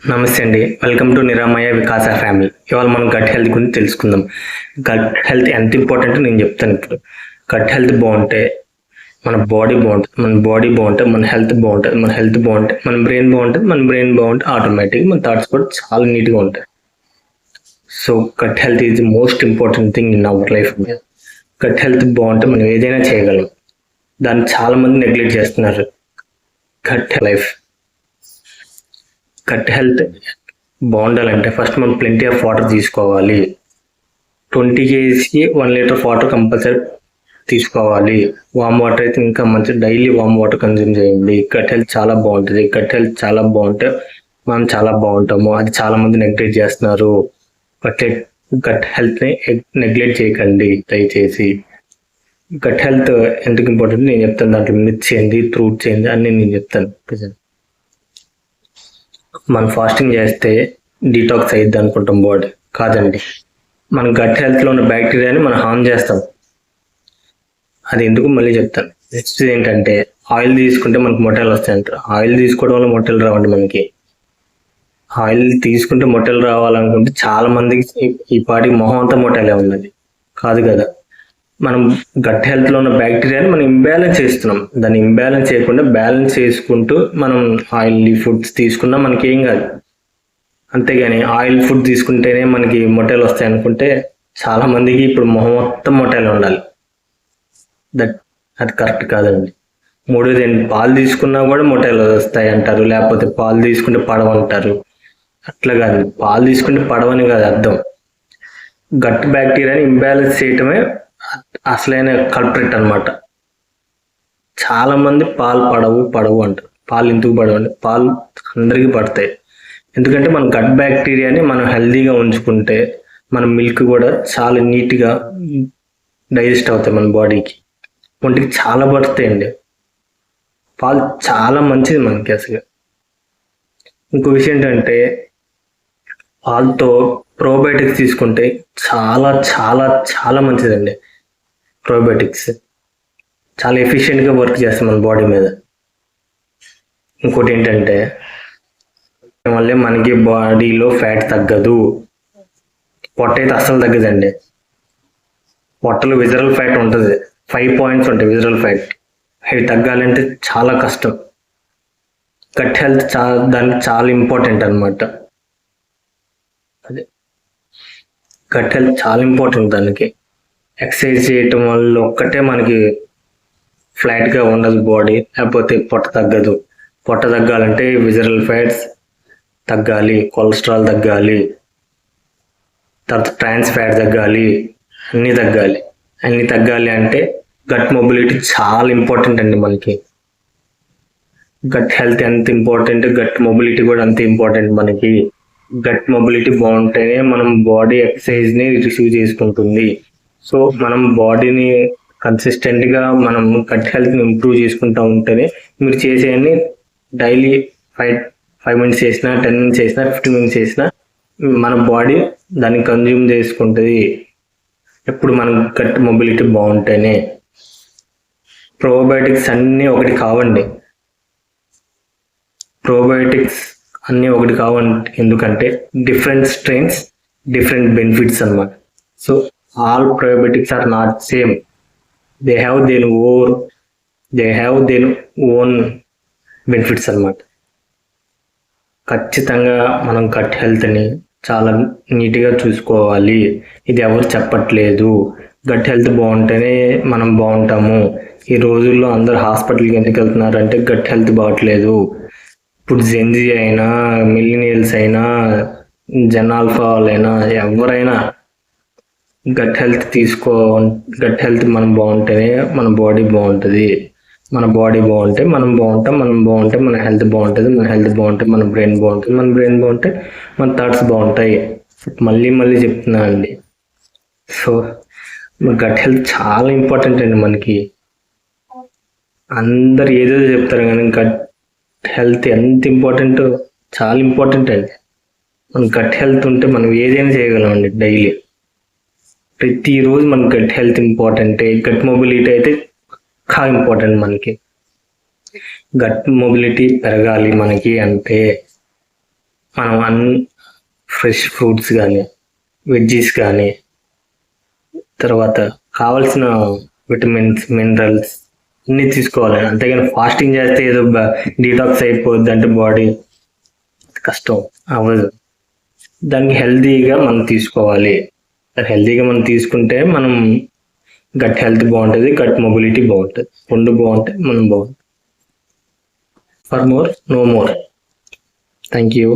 నమస్తే అండి. Welcome to Niramaya Vikasa family. ఇవాళ మనం గట్ హెల్త్ గురించి తెలుసుకుందాం. గట్ హెల్త్ ఎంత ఇంపార్టెంట్ నేను చెప్తాను ఇప్పుడు. గట్ హెల్త్ బాగుంటే మన బాడీ బాగుంటుంది, మన బాడీ బాగుంటే మన హెల్త్ బాగుంటుంది, మన హెల్త్ బాగుంటే మన బ్రెయిన్ బాగుంటుంది, మన బ్రెయిన్ బాగుంటే ఆటోమేటిక్గా మన థాట్స్ కూడా చాలా నీట్గా ఉంటాయి. So gut health is the most important thing in our life. Gut health బాగుంటే మనం ఏదైనా చేయగలం. దాన్ని చాలా మంది నెగ్లెక్ట్ చేస్తున్నారు. గట్ హెల్త్ బాగుండాలంటే ఫస్ట్ మనం ప్లెంటీ ఆఫ్ వాటర్ తీసుకోవాలి. 20 kgsకి 1 లీటర్ వాటర్ కంపల్సరీ తీసుకోవాలి. వామ్ వాటర్ అయితే ఇంకా మంచి, డైలీ వామ్ వాటర్ కన్జ్యూమ్ చేయండి. గట్ హెల్త్ చాలా బాగుంటుంది. గట్ హెల్త్ చాలా బాగుంటే మనం చాలా బాగుంటాము. అది చాలా మంది నెగ్లెక్ట్ చేస్తున్నారు. గట్ హెల్త్ని నెగ్లెక్ట్ చేయకండి దయచేసి. గట్ హెల్త్ ఎందుకు ఇంపార్టెంట్ నేను చెప్తాను. దాంట్లో మిర్చి ఏంది, ఫ్రూట్స్ ఏంది అన్నీ నేను చెప్తాను. మనం ఫాస్టింగ్ చేస్తే డీటాక్స్ అయ్యిద్ది అనుకుంటాం బాడీ. కాదండి, మన గట్ హెల్త్లో ఉన్న బ్యాక్టీరియాని మనం హార్మ్ చేస్తాం. అది ఎందుకు మళ్ళీ చెప్తాను. నెక్స్ట్ ఏంటంటే ఆయిల్ తీసుకుంటే మనకు మొటిమలు వస్తాయంటారు. ఆయిల్ తీసుకోవడం వల్ల మొటిమలు రావండి. మనకి ఆయిల్ తీసుకుంటే మొటిమలు రావాలనుకుంటే చాలా మందికి ఈ పాటికి మొహం అంతా మొటిమలే ఉన్నది. కాదు కదా, మనం గట్ హెల్త్లో ఉన్న బ్యాక్టీరియాని మనం ఇంబ్యాలెన్స్ చేస్తున్నాం. దాన్ని ఇంబ్యాలెన్స్ చేయకుండా బ్యాలెన్స్ చేసుకుంటూ మనం ఆయిల్ ఫుడ్స్ తీసుకున్నా మనకి ఏం కాదు. అంతేగాని ఆయిల్ ఫుడ్ తీసుకుంటేనే మనకి మొటిమలు వస్తాయి అనుకుంటే చాలా మందికి ఇప్పుడు మొహం మొత్తం మొటిమలు ఉండాలి. అది కరెక్ట్ కాదండి. మూడోది పాలు తీసుకున్నా కూడా మొటిమలు వస్తాయి అంటారు, లేకపోతే పాలు తీసుకుంటే పడవంటారు. అట్లా కాదు, పాలు తీసుకుంటే పడవని కాదు అర్థం. గట్ బ్యాక్టీరియాని ఇంబ్యాలెన్స్ చేయటమే అసలైన కల్ప్రిట్ అనమాట. చాలా మంది పాలు పడవు అంటారు. పాలు ఎందుకు పడవు అంటే పాలు అందరికీ పడతాయి. ఎందుకంటే మన గట్ బ్యాక్టీరియాని మనం హెల్దీగా ఉంచుకుంటే మన మిల్క్ కూడా చాలా నీట్గా డైజెస్ట్ అవుతాయి. మన బాడీకి, ఒంటికి చాలా పడతాయండి. పాలు చాలా మంచిది మనకి అసలు. ఇంకో విషయం ఏంటంటే పాలతో ప్రోబయోటిక్స్ తీసుకుంటే చాలా చాలా చాలా మంచిదండి. ప్రోబయోటిక్స్ చాలా ఎఫిషియెంట్గా వర్క్ చేస్తాం మన బాడీ మీద. ఇంకోటి ఏంటంటే వల్లే మనకి బాడీలో ఫ్యాట్ తగ్గదు. పొట్ట అయితే అస్సలు తగ్గదండి. పొట్టలో విజరల్ ఫ్యాట్ ఉంటుంది, 5 points ఉంటాయి విజరల్ ఫ్యాట్. అవి తగ్గాలంటే చాలా కష్టం. గట్ హెల్త్ దానికి చాలా ఇంపార్టెంట్ అనమాట. అదే గట్ హెల్త్ చాలా ఇంపార్టెంట్. దానికి ఎక్సర్సైజ్ చేయటం వల్ల ఒక్కటే మనకి ఫ్లాట్గా ఉండదు బాడీ, లేకపోతే పొట్ట తగ్గదు. పొట్ట తగ్గాలంటే విజరల్ ఫ్యాట్స్ తగ్గాలి, కొలెస్ట్రాల్ తగ్గాలి, తర్వాత ట్రాన్స్ ఫ్యాట్ తగ్గాలి, అన్నీ తగ్గాలి అంటే గట్ మొబిలిటీ చాలా ఇంపార్టెంట్ అండి. మనకి గట్ హెల్త్ ఎంత ఇంపార్టెంట్, గట్ మొబిలిటీ కూడా అంత ఇంపార్టెంట్. మనకి గట్ మొబిలిటీ బాగుంటేనే మనం బాడీ ఎక్సర్సైజ్ని రిసీవ్ చేసుకుంటుంది. సో మనం బాడీని కన్సిస్టెంట్గా మనం గట్ హెల్త్ని ఇంప్రూవ్ చేసుకుంటూ ఉంటేనే మీరు చేసేవన్నీ డైలీ 5 minutes చేసినా, 10 minutes చేసినా, 15 minutes చేసినా మన బాడీ దాన్ని కన్జ్యూమ్ చేసుకుంటుంది. ఎప్పుడు మనం గట్ మొబిలిటీ బాగుంటేనే. ప్రోబయోటిక్స్ అన్నీ ఒకటి కావండి. ఎందుకంటే డిఫరెంట్ స్ట్రెయిన్స్, డిఫరెంట్ బెనిఫిట్స్ అన్నమాట. So all probiotics are not same. They have their own benefits అన్నమాట. ఖచ్చితంగా మనం గట్ హెల్త్ని చాలా నీట్గా చూసుకోవాలి. ఇది ఎవరు చెప్పట్లేదు. గట్ హెల్త్ బాగుంటేనే మనం బాగుంటాము. ఈ రోజుల్లో అందరు హాస్పిటల్కి ఎందుకు వెళ్తున్నారంటే గట్ హెల్త్ బాగట్లేదు. ఇప్పుడు జెన్జీ అయినా, మిలీనియల్స్ అయినా, జెనాల్ఫా వాళ్ళైనా, ఎవరైనా గట్ హెల్త్ మనం బాగుంటేనే మన బాడీ బాగుంటుంది. మన బాడీ బాగుంటే మనం బాగుంటాం. మనం బాగుంటే మన హెల్త్ బాగుంటుంది. మన హెల్త్ బాగుంటే మన బ్రెయిన్ బాగుంటుంది. మన బ్రెయిన్ బాగుంటే మన థాట్స్ బాగుంటాయి. మళ్ళీ చెప్తున్నా అండి. సో గట్ హెల్త్ చాలా ఇంపార్టెంట్ అండి. మనకి అందరు ఏదో చెప్తారు కానీ గట్ హెల్త్ ఎంత ఇంపార్టెంటో చాలా ఇంపార్టెంట్ అండి. మన గట్ హెల్త్ ఉంటే మనం ఏదైనా చేయగలం అండి. డైలీ ప్రతిరోజు మన గట్ హెల్త్ ఇంపార్టెంటే. గట్ మొబిలిటీ అయితే ఇంపార్టెంట్. మనకి గట్ మొబిలిటీ పెరగాలి మనకి అంటే మనం ఫ్రెష్ ఫ్రూట్స్ కానీ వెజ్జీస్ కానీ తర్వాత కావాల్సిన విటమిన్స్ మినరల్స్ అన్నీ తీసుకోవాలి. అంతేగాని ఫాస్టింగ్ చేస్తే ఏదో డీటాక్స్ అయిపోద్ది అంటే బాడీ కష్టం అవ్వదు. దానికి హెల్తీగా మనం తీసుకోవాలి. హెల్తీగా మనం తీసుకుంటే మనం గట్ హెల్త్ బాగుంటుంది, గట్ మొబిలిటీ బాగుంటుంది, రెండు బాగుంటాయి, మనం బాగుంటుంది. For more no more. Thank you.